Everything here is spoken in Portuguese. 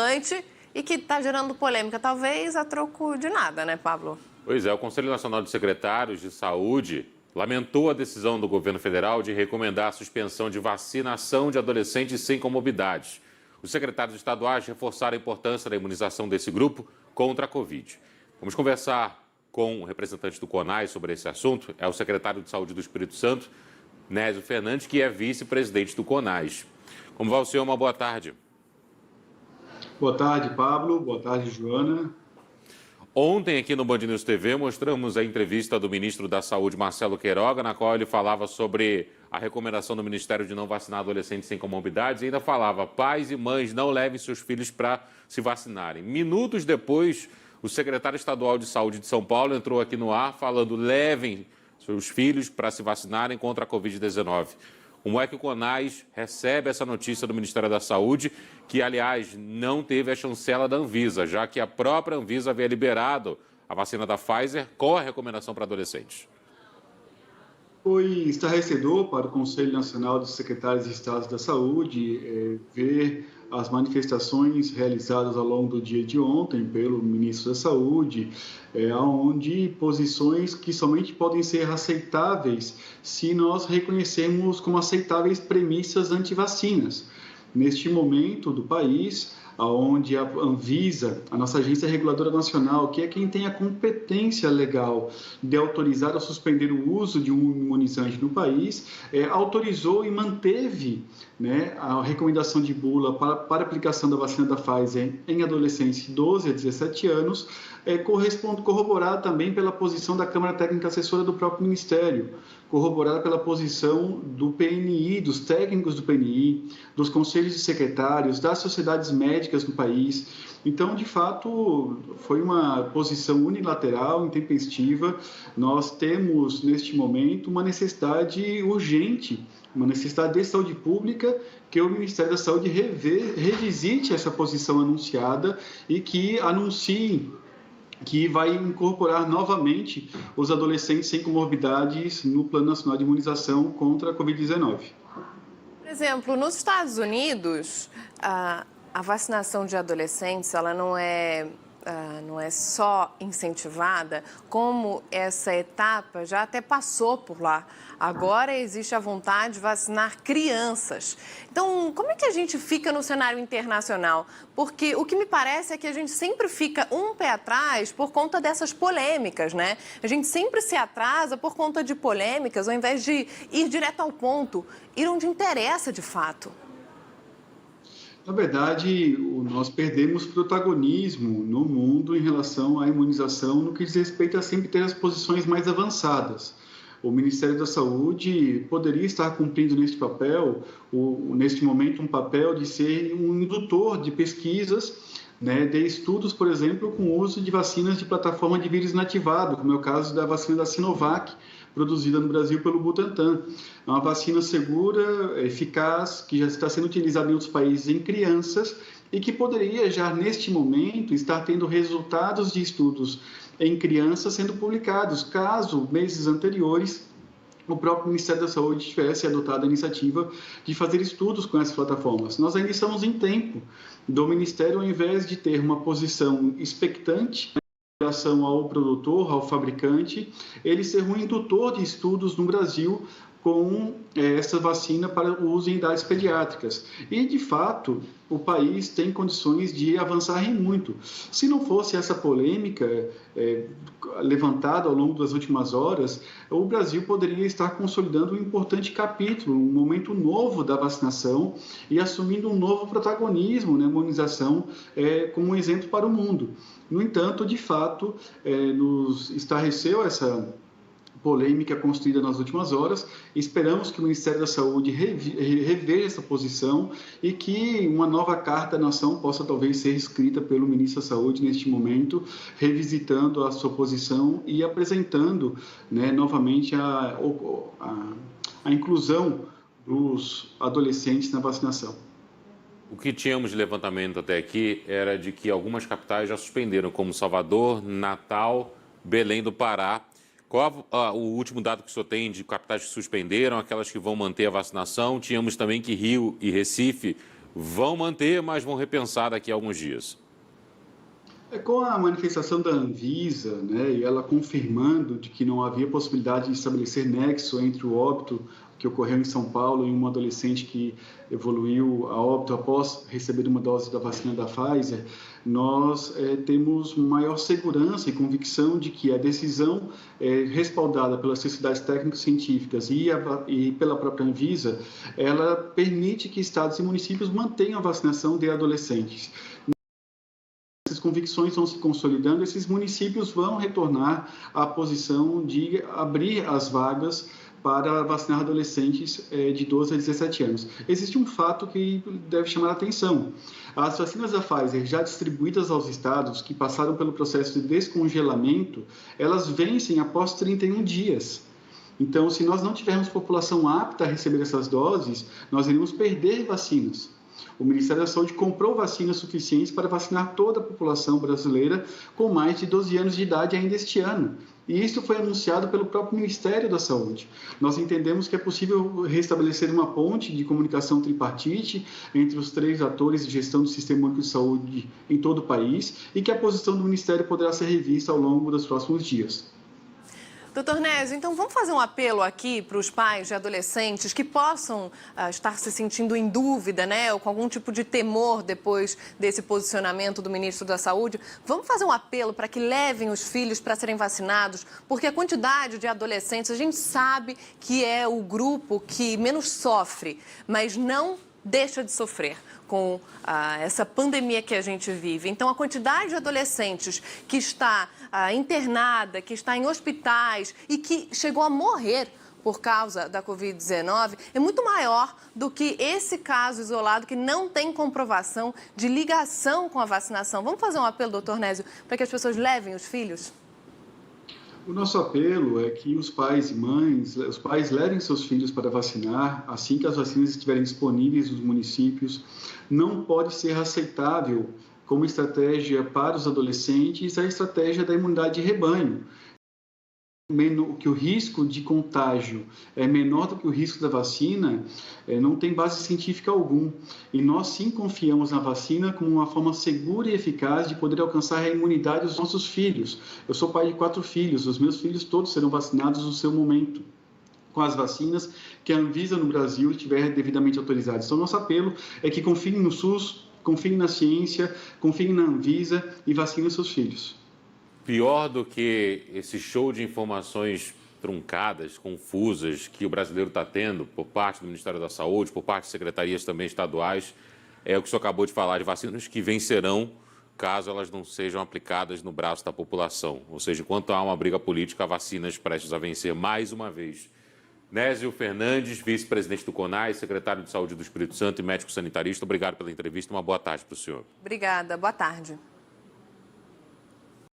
importante e que está gerando polêmica, talvez a troco de nada, né, Pablo? Pois é, o Conselho Nacional de Secretários de Saúde lamentou a decisão do governo federal de recomendar a suspensão de vacinação de adolescentes sem comorbidades. Os secretários estaduais reforçaram a importância da imunização desse grupo contra a Covid. Vamos conversar com o representante do CONAS sobre esse assunto, é o secretário de Saúde do Espírito Santo, Nésio Fernandes, que é vice-presidente do CONAS. Como vai o senhor? Uma boa tarde. Boa tarde, Pablo. Boa tarde, Joana. Ontem, aqui no Band News TV, mostramos a entrevista do ministro da Saúde, Marcelo Queiroga, na qual ele falava sobre a recomendação do Ministério de não vacinar adolescentes sem comorbidades e ainda falava: pais e mães não levem seus filhos para se vacinarem. Minutos depois, o secretário estadual de Saúde de São Paulo entrou aqui no ar falando: levem seus filhos para se vacinarem contra a Covid-19. Como é que o CONAS recebe essa notícia do Ministério da Saúde, que, aliás, não teve a chancela da Anvisa, já que a própria Anvisa havia liberado a vacina da Pfizer com a recomendação para adolescentes? Foi estarrecedor para o Conselho Nacional de Secretários de Estado da Saúde ver as manifestações realizadas ao longo do dia de ontem pelo ministro da Saúde, onde posições que somente podem ser aceitáveis se nós reconhecermos como aceitáveis premissas anti-vacinas. Neste momento do país, onde a Anvisa, a nossa agência reguladora nacional, que é quem tem a competência legal de autorizar ou suspender o uso de um imunizante no país, autorizou e manteve, né, a recomendação de bula para aplicação da vacina da Pfizer em adolescentes de 12 a 17 anos, corroborada também pela posição da Câmara Técnica Assessora do próprio Ministério, corroborada pela posição do PNI, dos técnicos do PNI, dos conselhos de secretários, das sociedades médicas do país. Então, de fato, foi uma posição unilateral, intempestiva. Nós temos, neste momento, uma necessidade urgente, uma necessidade de saúde pública, que o Ministério da Saúde revisite essa posição anunciada e que anuncie que vai incorporar novamente os adolescentes sem comorbidades no Plano Nacional de Imunização contra a Covid-19. Por exemplo, nos Estados Unidos, a vacinação de adolescentes ela não é só incentivada, como essa etapa já até passou por lá. Agora existe a vontade de vacinar crianças. Então, como é que a gente fica no cenário internacional? Porque o que me parece é que a gente sempre fica um pé atrás por conta dessas polêmicas, né? A gente sempre se atrasa por conta de polêmicas, ao invés de ir direto ao ponto, ir onde interessa de fato. Na verdade, nós perdemos protagonismo no mundo em relação à imunização no que diz respeito a sempre ter as posições mais avançadas. O Ministério da Saúde poderia estar cumprindo neste papel, neste momento, um papel de ser um indutor de pesquisas, né, de estudos, por exemplo, com o uso de vacinas de plataforma de vírus inativado, como é o caso da vacina da Sinovac, produzida no Brasil pelo Butantan. É uma vacina segura, eficaz, que já está sendo utilizada em outros países em crianças e que poderia já, neste momento, estar tendo resultados de estudos em crianças sendo publicados, caso, meses anteriores, o próprio Ministério da Saúde tivesse adotado a iniciativa de fazer estudos com essas plataformas. Nós ainda estamos em tempo do Ministério, ao invés de ter uma posição expectante em relação ao produtor, ao fabricante, ele ser um indutor de estudos no Brasil com essa vacina para o uso em idades pediátricas. E, de fato, o país tem condições de avançar em muito. Se não fosse essa polêmica levantada ao longo das últimas horas, o Brasil poderia estar consolidando um importante capítulo, um momento novo da vacinação e assumindo um novo protagonismo na imunização como um exemplo para o mundo. No entanto, de fato, nos estarreceu essa polêmica construída nas últimas horas. Esperamos que o Ministério da Saúde reveja essa posição e que uma nova carta à nação possa talvez ser escrita pelo ministro da Saúde neste momento, revisitando a sua posição e apresentando, né, novamente a inclusão dos adolescentes na vacinação. O que tínhamos de levantamento até aqui era de que algumas capitais já suspenderam, como Salvador, Natal, Belém do Pará. Qual o último dado que o senhor tem de capitais que suspenderam, aquelas que vão manter a vacinação? Tínhamos também que Rio e Recife vão manter, mas vão repensar daqui a alguns dias. Com a manifestação da Anvisa, né, e ela confirmando de que não havia possibilidade de estabelecer nexo entre o óbito que ocorreu em São Paulo e um adolescente que evoluiu a óbito após receber uma dose da vacina da Pfizer, nós temos maior segurança e convicção de que a decisão respaldada pelas sociedades técnico-científicas e pela própria Anvisa, ela permite que estados e municípios mantenham a vacinação de adolescentes. Essas convicções vão se consolidando, esses municípios vão retornar à posição de abrir as vagas para vacinar adolescentes de 12 a 17 anos. Existe um fato que deve chamar a atenção. As vacinas da Pfizer já distribuídas aos estados que passaram pelo processo de descongelamento, elas vencem após 31 dias. Então, se nós não tivermos população apta a receber essas doses, nós iremos perder vacinas. O Ministério da Saúde comprou vacinas suficientes para vacinar toda a população brasileira com mais de 12 anos de idade ainda este ano. E isso foi anunciado pelo próprio Ministério da Saúde. Nós entendemos que é possível restabelecer uma ponte de comunicação tripartite entre os 3 atores de gestão do Sistema Único de Saúde em todo o país e que a posição do Ministério poderá ser revista ao longo dos próximos dias. Doutor Nésio, então vamos fazer um apelo aqui para os pais de adolescentes que possam estar se sentindo em dúvida, né, ou com algum tipo de temor depois desse posicionamento do ministro da Saúde. Vamos fazer um apelo para que levem os filhos para serem vacinados, porque a quantidade de adolescentes, a gente sabe que é o grupo que menos sofre, mas não deixa de sofrer com essa pandemia que a gente vive. Então, a quantidade de adolescentes que está internada, que está em hospitais e que chegou a morrer por causa da Covid-19 é muito maior do que esse caso isolado que não tem comprovação de ligação com a vacinação. Vamos fazer um apelo, doutor Nésio, para que as pessoas levem os filhos? O nosso apelo é que os pais e mães, os pais levem seus filhos para vacinar assim que as vacinas estiverem disponíveis nos municípios. Não pode ser aceitável como estratégia para os adolescentes a estratégia da imunidade de rebanho. Que o risco de contágio é menor do que o risco da vacina, não tem base científica algum. E nós sim confiamos na vacina como uma forma segura e eficaz de poder alcançar a imunidade dos nossos filhos. Eu sou pai de 4 filhos, os meus filhos todos serão vacinados no seu momento, com as vacinas que a Anvisa no Brasil estiver devidamente autorizada. Então, nosso apelo é que confiem no SUS, confiem na ciência, confiem na Anvisa e vacinem seus filhos. Pior do que esse show de informações truncadas, confusas, que o brasileiro está tendo por parte do Ministério da Saúde, por parte de secretarias também estaduais, é o que o senhor acabou de falar, de vacinas que vencerão caso elas não sejam aplicadas no braço da população. Ou seja, enquanto há uma briga política, há vacinas prestes a vencer mais uma vez. Nésio Fernandes, vice-presidente do CONAS, secretário de Saúde do Espírito Santo e médico sanitarista, obrigado pela entrevista. Uma boa tarde para o senhor. Obrigada, boa tarde.